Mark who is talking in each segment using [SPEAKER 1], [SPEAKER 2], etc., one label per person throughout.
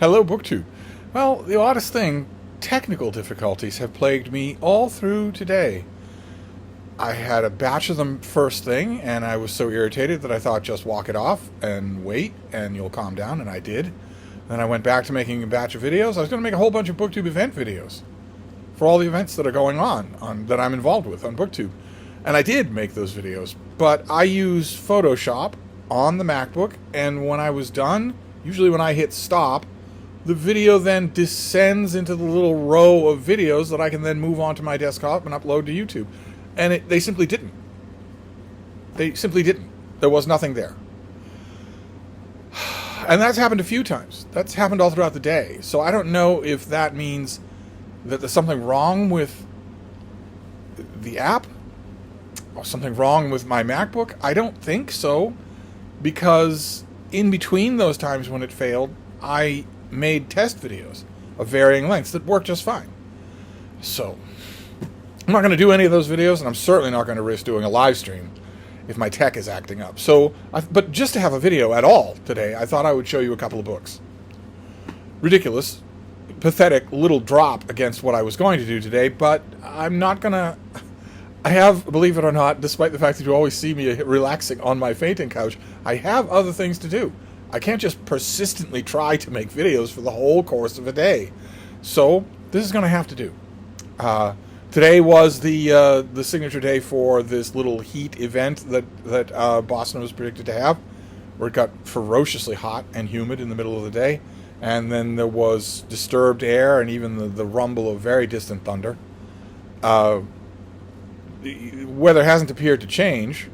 [SPEAKER 1] Hello, BookTube. Well, the oddest thing, technical difficulties have plagued me all through today. I had a batch of them first thing, and I was so irritated that I thought just walk it off and wait, and you'll calm down, and I did. Then I went back to making a batch of videos. I was going to make a whole bunch of BookTube event videos for all the events that are going on that I'm involved with on BookTube. And I did make those videos, but I use Photoshop on the MacBook, and when I was done, usually when I hit stop, the video then descends into the little row of videos that I can then move onto my desktop and upload to YouTube. And they simply didn't. They simply didn't. There was nothing there. And that's happened a few times. That's happened all throughout the day. So I don't know if that means that there's something wrong with the app or something wrong with my MacBook. I don't think so, because in between those times when it failed, I made test videos of varying lengths that worked just fine. So I'm not going to do any of those videos, and I'm certainly not going to risk doing a live stream if my tech is acting up. But just to have a video at all today, I thought I would show you a couple of books. Ridiculous, pathetic little drop against what I was going to do today, but I'm not going to... I have, believe it or not, despite the fact that you always see me relaxing on my fainting couch, I have other things to do. I can't just persistently try to make videos for the whole course of a day. So this is going to have to do. Today was the signature day for this little heat event that Boston was predicted to have, where it got ferociously hot and humid in the middle of the day, and then there was disturbed air and even the rumble of very distant thunder. The weather hasn't appeared to change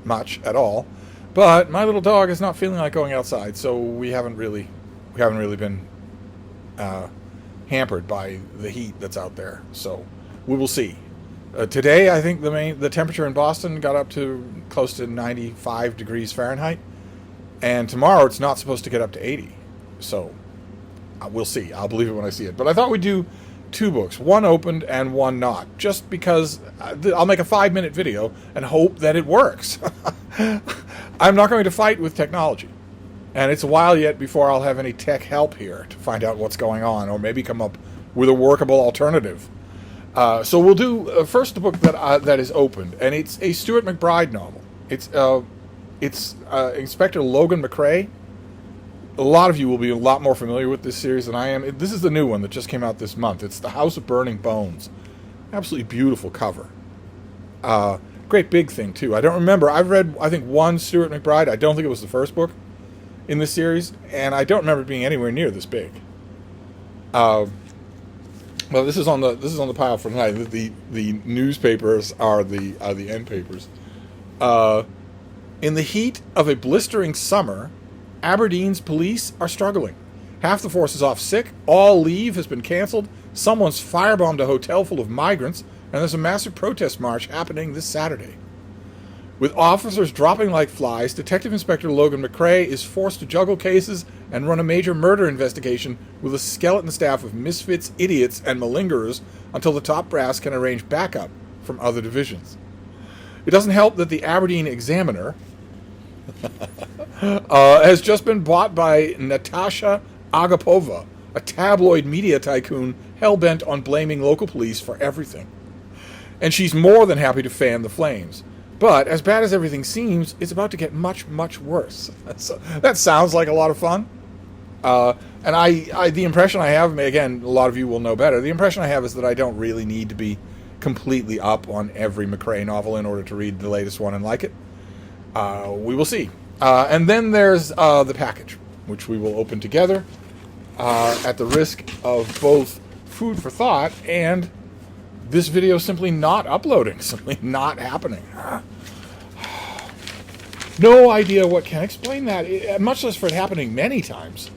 [SPEAKER 1] much at all, but my little dog is not feeling like going outside, so we haven't really been hampered by the heat that's out there. So we will see. Today, I think the temperature in Boston got up to close to 95 degrees Fahrenheit, and tomorrow it's not supposed to get up to 80. So we'll see. I'll believe it when I see it. But I thought we'd do two books, one opened and one not, just because I'll make a 5-minute video and hope that it works. I'm not going to fight with technology, and it's a while yet before I'll have any tech help here to find out what's going on, or maybe come up with a workable alternative. So we'll do first the book that is opened, and it's a Stuart McBride novel. It's Inspector Logan McCrae. A lot of you will be a lot more familiar with this series than I am. This is the new one that just came out this month. It's The House of Burning Bones. Absolutely beautiful cover. Great big thing, too. I don't remember. I've read, I think, one Stuart McBride. I don't think it was the first book in this series, and I don't remember it being anywhere near this big. Well, this is on the pile for tonight. The newspapers are the end papers. In the heat of a blistering summer, Aberdeen's police are struggling. Half the force is off sick, all leave has been cancelled, someone's firebombed a hotel full of migrants, and there's a massive protest march happening this Saturday. With officers dropping like flies, Detective Inspector Logan McCrae is forced to juggle cases and run a major murder investigation with a skeleton staff of misfits, idiots, and malingerers until the top brass can arrange backup from other divisions. It doesn't help that the Aberdeen Examiner has just been bought by Natasha Agapova, a tabloid media tycoon hell-bent on blaming local police for everything. And she's more than happy to fan the flames. But, as bad as everything seems, it's about to get much, much worse. So, that sounds like a lot of fun. And the impression I have, again, a lot of you will know better, the impression I have is that I don't really need to be completely up on every McCrae novel in order to read the latest one and like it. We will see. And then there's the package, which we will open together at the risk of both food for thought and this video simply not uploading, simply not happening. No idea what can explain that, much less for it happening many times.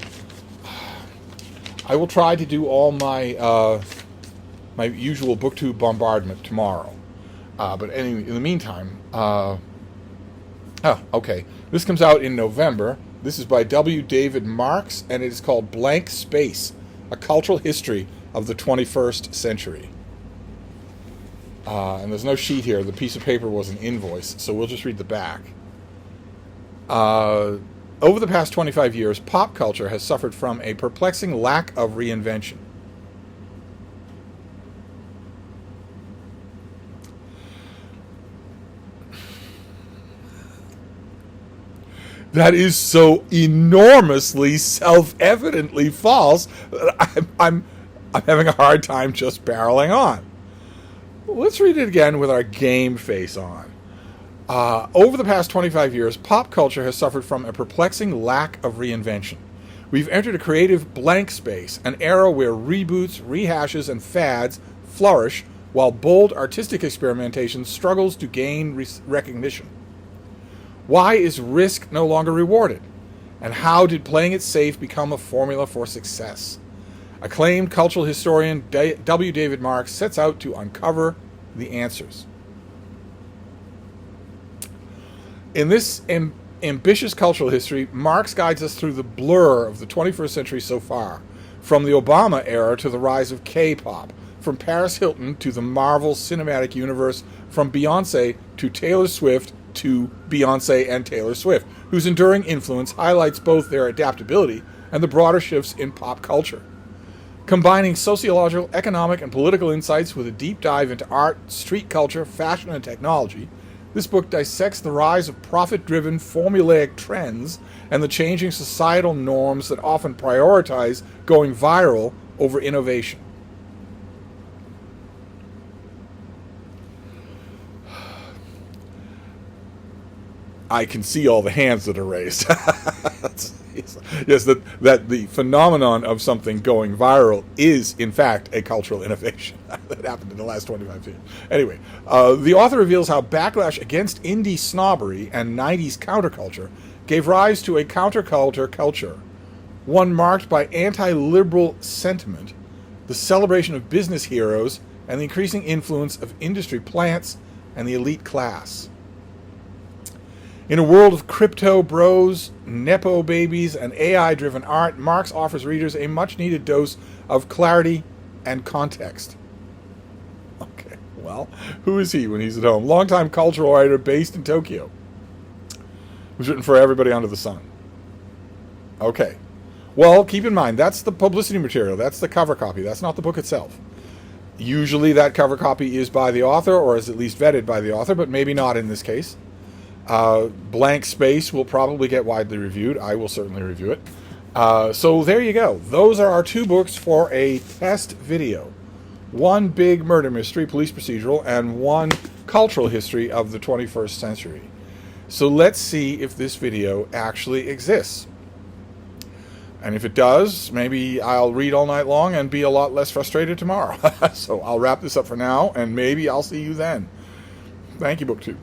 [SPEAKER 1] I will try to do all my my usual BookTube bombardment tomorrow. But anyway, in the meantime, okay. This comes out in November. This is by W. David Marks, and it is called Blank Space, A Cultural History of the 21st Century. And there's no sheet here. The piece of paper was an invoice, so we'll just read the back. Over the past 25 years, pop culture has suffered from a perplexing lack of reinvention. That is so enormously self-evidently false that I'm having a hard time just barreling on. Let's read it again with our game face on. Over the past 25 years, pop culture has suffered from a perplexing lack of reinvention. We've entered a creative blank space, an era where reboots, rehashes, and fads flourish, while bold artistic experimentation struggles to gain recognition. Why is risk no longer rewarded? And how did playing it safe become a formula for success? Acclaimed cultural historian W. David Marks sets out to uncover the answers. In this ambitious cultural history, Marx guides us through the blur of the 21st century so far, from the Obama era to the rise of K-pop, from Paris Hilton to the Marvel Cinematic Universe, from Beyoncé to Taylor Swift to Beyoncé and Taylor Swift, whose enduring influence highlights both their adaptability and the broader shifts in pop culture. Combining sociological, economic, and political insights with a deep dive into art, street culture, fashion, and technology, this book dissects the rise of profit-driven, formulaic trends and the changing societal norms that often prioritize going viral over innovation. I can see all the hands that are raised. Yes, that the phenomenon of something going viral is, in fact, a cultural innovation that happened in the last 25 years. Anyway, the author reveals how backlash against indie snobbery and 90s counterculture gave rise to a counterculture culture, one marked by anti-liberal sentiment, the celebration of business heroes, and the increasing influence of industry plants and the elite class. In a world of crypto bros, nepo babies, and AI-driven art, Marx offers readers a much-needed dose of clarity and context. Okay, well, who is he when he's at home? Longtime cultural writer based in Tokyo, who's written for everybody under the sun. Okay, well, keep in mind, that's the publicity material. That's the cover copy. That's not the book itself. Usually that cover copy is by the author, or is at least vetted by the author, but maybe not in this case. Blank Space will probably get widely reviewed. I will certainly review it. So there you go. Those are our two books for a test video. One big murder mystery, police procedural, and one cultural history of the 21st century. So let's see if this video actually exists. And if it does, maybe I'll read all night long and be a lot less frustrated tomorrow. So I'll wrap this up for now, and maybe I'll see you then. Thank you, BookTube.